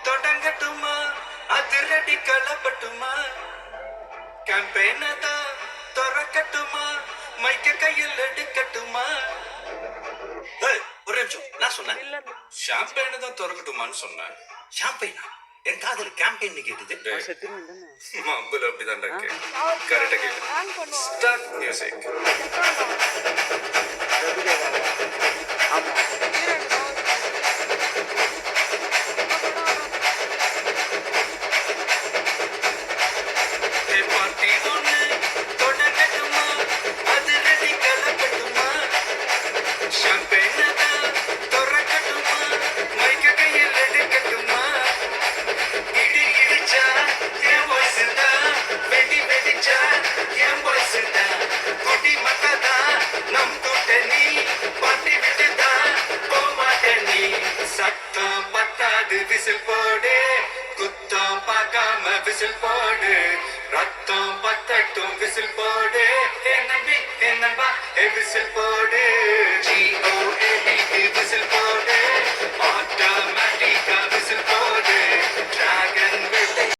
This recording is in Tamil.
தொடங்கட்டுமா அதிரடி களப்பட்டுமா கேம்பெயின தான் திறக்கட்டுமா மைக்க கையில் எடுக்கட்டுமா ஒரு நிமிஷம் நான் சொன்னேன் ஷாம்பெயின தான் திறக்கட்டுமான்னு சொன்னேன் ஷாம்பெயினா என் காதல் கேம்பெயின் கேட்டுது மம்புல அப்படிதான் கரெக்டா கேட்டு ஸ்டார்ட் மியூசிக் விசில் போடு குத்தம் பார்க்காம விசில் போடு ரத்தம் பத்தட்டும் விசில் போடு நம்பி என்னம்பா விசில் போடு